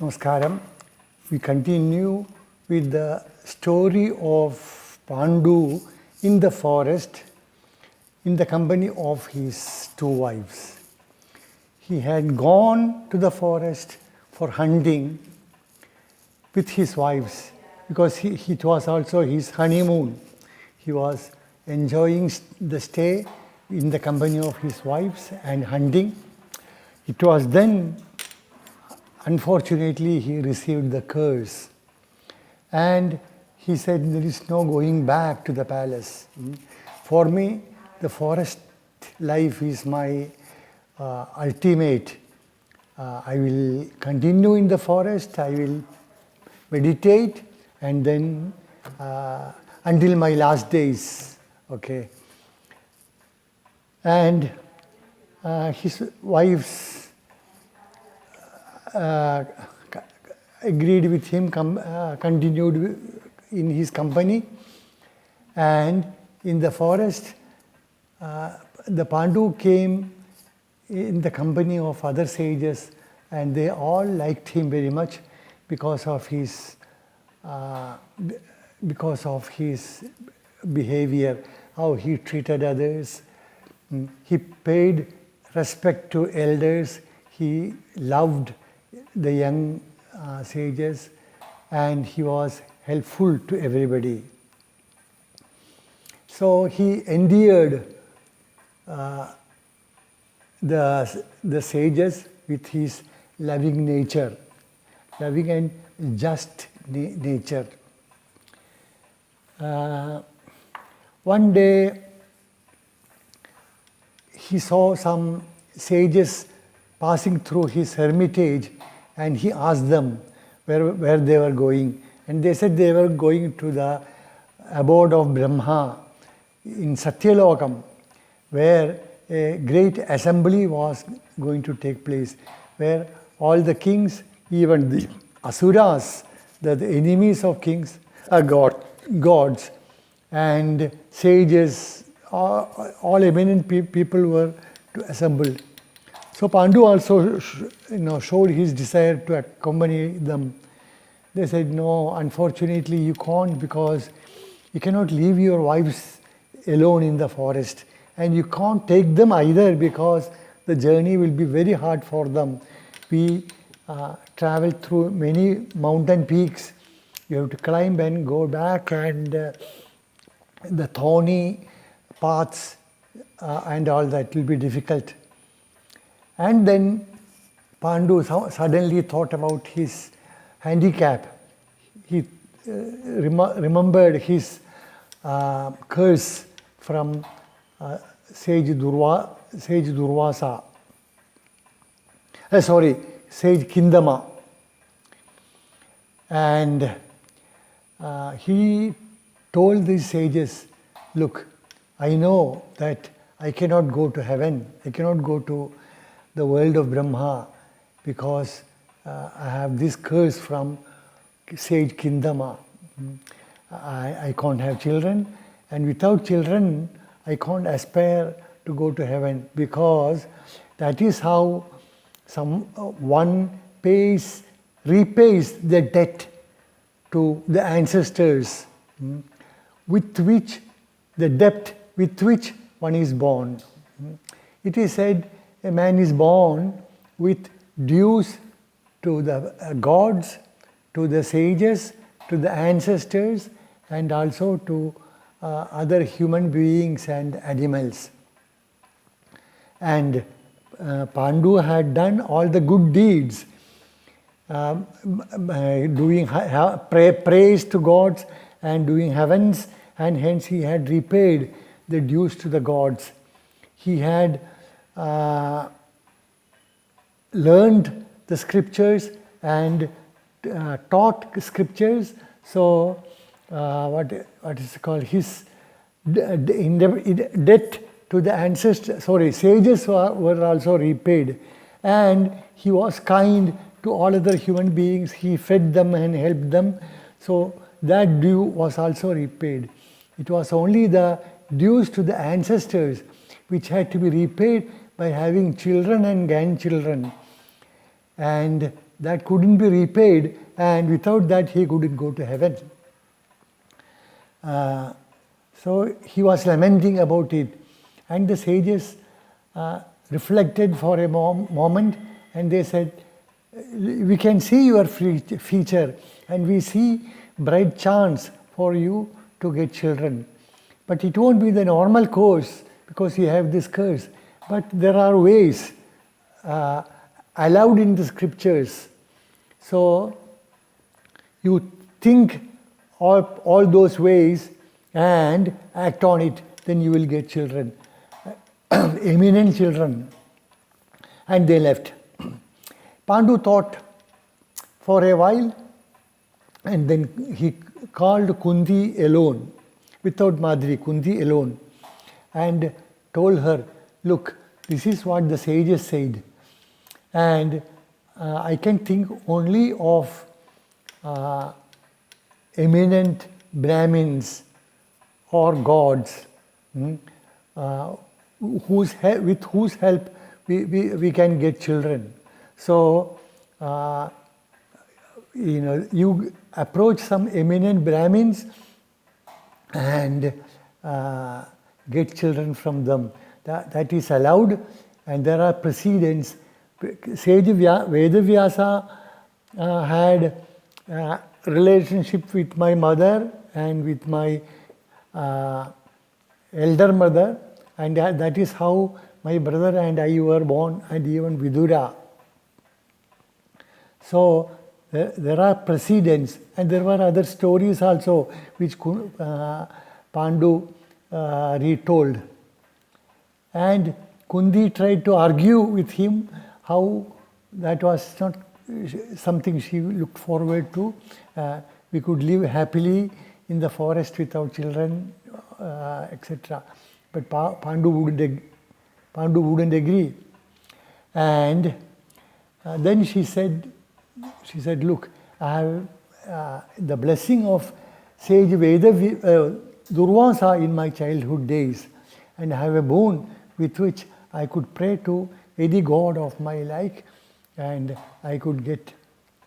Namaskaram. We continue with the story of Pandu in the forest in the company of his two wives. He had gone to the forest for hunting with his wives because it was also his honeymoon. He was enjoying the stay in the company of his wives and hunting. It was then, unfortunately, he received the curse. And he said, there is no going back to the palace. For me, the forest life is my ultimate. I will continue in the forest, I will meditate, and then until my last days. Okay. And his wives agreed with him, continued in his company, and in the forest, the Pandu came in the company of other sages, and they all liked him very much because of his behavior, how he treated others. He paid respect to elders. He loved the young sages, and he was helpful to everybody. So he endeared the sages with his loving nature, loving and just nature. One day, he saw some sages passing through his hermitage, and he asked them where they were going. And they said they were going to the abode of Brahma in Satyalokam, where a great assembly was going to take place, where all the kings, even the asuras, the enemies of kings, are gods, and sages, all eminent people were to assemble. So Pandu also showed his desire to accompany them. They said, no, unfortunately you can't, because you cannot leave your wives alone in the forest, and you can't take them either, because the journey will be very hard for them. We travel through many mountain peaks. You have to climb and go back, and the thorny paths and all that will be difficult. And then Pandu suddenly thought about his handicap. He remembered his curse from sage Durvasa. Sage Kindama. And he told these sages, look, I know that I cannot go to heaven, I cannot go to the world of Brahma, because I have this curse from sage Kindama. I can't have children, and without children, I can't aspire to go to heaven, because that is how one repays the debt to the ancestors, with which the debt with which one is born. It is said a man is born with dues to the gods, to the sages, to the ancestors, and also to other human beings and animals. And Pandu had done all the good deeds, doing praise to gods and doing heavens, and hence he had repaid the dues to the gods. He had learned the scriptures and taught scriptures. So what is it called? His debt to the ancestors, sages were also repaid. And he was kind to all other human beings. He fed them and helped them. So that due was also repaid. It was only the dues to the ancestors which had to be repaid by having children and grandchildren. And that couldn't be repaid, and without that he couldn't go to heaven. So he was lamenting about it, and the sages reflected for a moment, and they said, we can see your future, and we see bright chance for you to get children. But it won't be the normal course because you have this curse. But there are ways allowed in the scriptures. So you think all those ways and act on it, then you will get children, eminent children. And they left. Pandu thought for a while, and then he called Kunti alone, without Madri, Kunti alone, and told her, look, this is what the sages said, and I can think only of eminent Brahmins or gods, with whose help we can get children. So, you approach some eminent Brahmins and get children from them. That is allowed, and there are precedents. Sage Vedavyasa had a relationship with my mother and with my elder mother, and that is how my brother and I were born, and even Vidura. So there are precedents, and there were other stories also which Pandu retold. And Kundi tried to argue with him how that was not something she looked forward to. We could live happily in the forest without children, etc. But Pandu wouldn't agree. And then she said, look, I have the blessing of sage Durvasa in my childhood days, and I have a boon with which I could pray to any god of my like, and I could get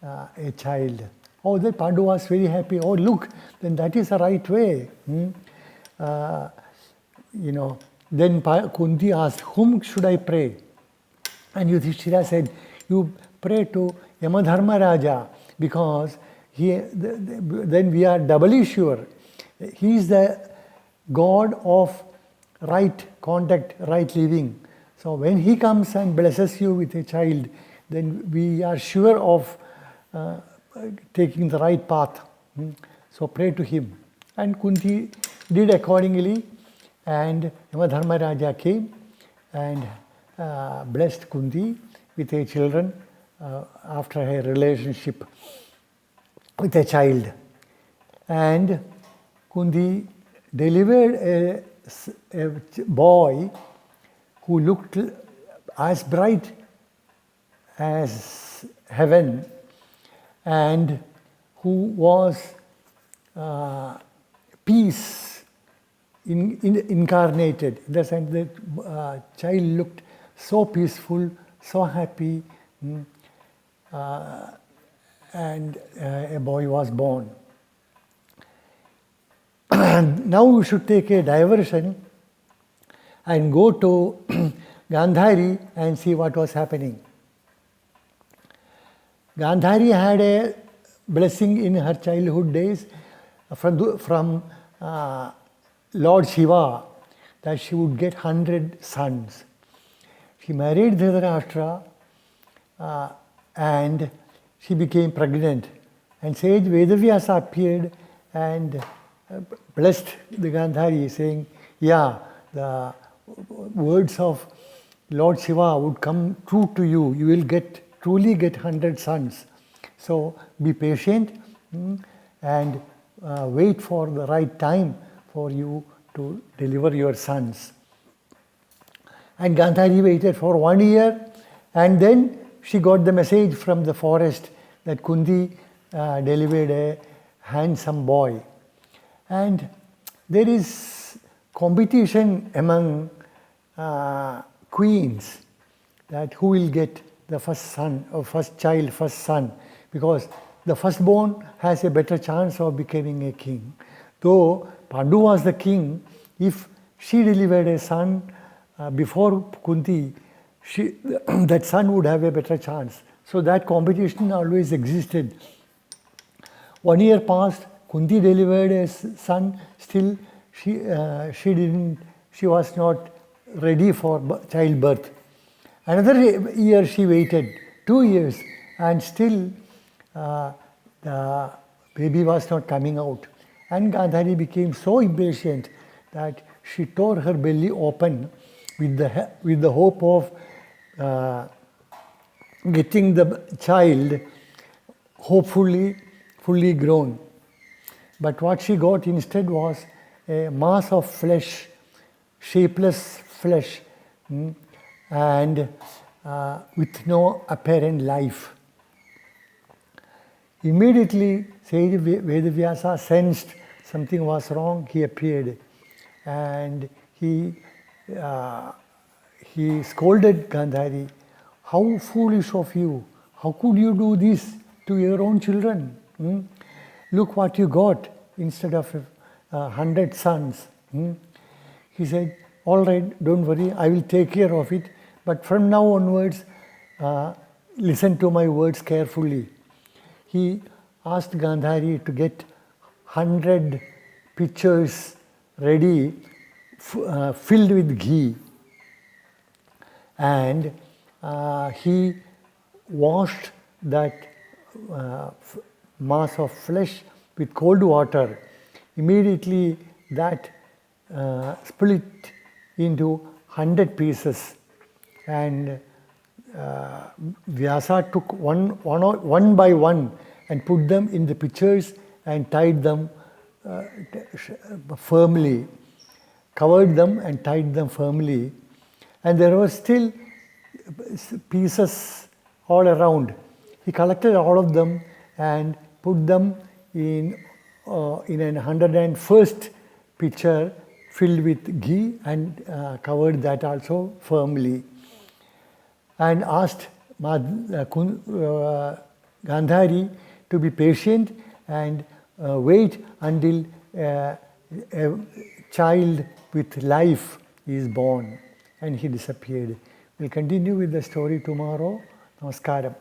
a child. Oh, then Pandu was very happy. Oh, look, then that is the right way. Then Kunti asked, whom should I pray? And Yudhishthira said, you pray to Yamadharma Raja, because then we are doubly sure. He is the god of right contact, right living. So when he comes and blesses you with a child, then we are sure of taking the right path. So pray to him. And Kunti did accordingly, and Yamadharma Raja came and blessed Kunti with a children after her relationship with a child. And Kunti delivered a boy who looked as bright as heaven, and who was peace incarnated. In the sense that child looked so peaceful, so happy, and a boy was born. Now we should take a diversion and go to Gandhari and see what was happening. Gandhari had a blessing in her childhood days from Lord Shiva, that she would get 100 sons. She married Dhritarashtra and she became pregnant. And sage Vedavyasa appeared and blessed the Gandhari, saying, yeah, the words of Lord Shiva would come true to you. You will truly get 100 sons. So be patient and wait for the right time for you to deliver your sons. And Gandhari waited for 1 year, and then she got the message from the forest that Kunti delivered a handsome boy. And there is competition among queens, that who will get the first son, or first child, first son, because the firstborn has a better chance of becoming a king. Though Pandu was the king, if she delivered a son before Kunti, that son would have a better chance. So that competition always existed. 1 year passed, Kunti delivered a son, still she was not ready for childbirth. Another year she waited, 2 years, and still the baby was not coming out. And Gandhari became so impatient that she tore her belly open with the hope of getting the child, hopefully fully grown. But what she got instead was a mass of flesh, shapeless flesh, and with no apparent life. Immediately, Sage Vedavyasa sensed something was wrong. He appeared, and he scolded Gandhari. How foolish of you! How could you do this to your own children? Look what you got instead of 100 sons. He said, all right, don't worry, I will take care of it. But from now onwards, listen to my words carefully. He asked Gandhari to get 100 pitchers ready, filled with ghee. And he washed that mass of flesh with cold water. Immediately that split into 100 pieces, and Vyasa took one by one and put them in the pitchers and tied them firmly, covered them and tied them firmly, and there were still pieces all around. He collected all of them and put them in an 101st pitcher filled with ghee and covered that also firmly, and asked Gandhari to be patient and wait until a child with life is born, and he disappeared. We'll continue with the story tomorrow. Namaskaram.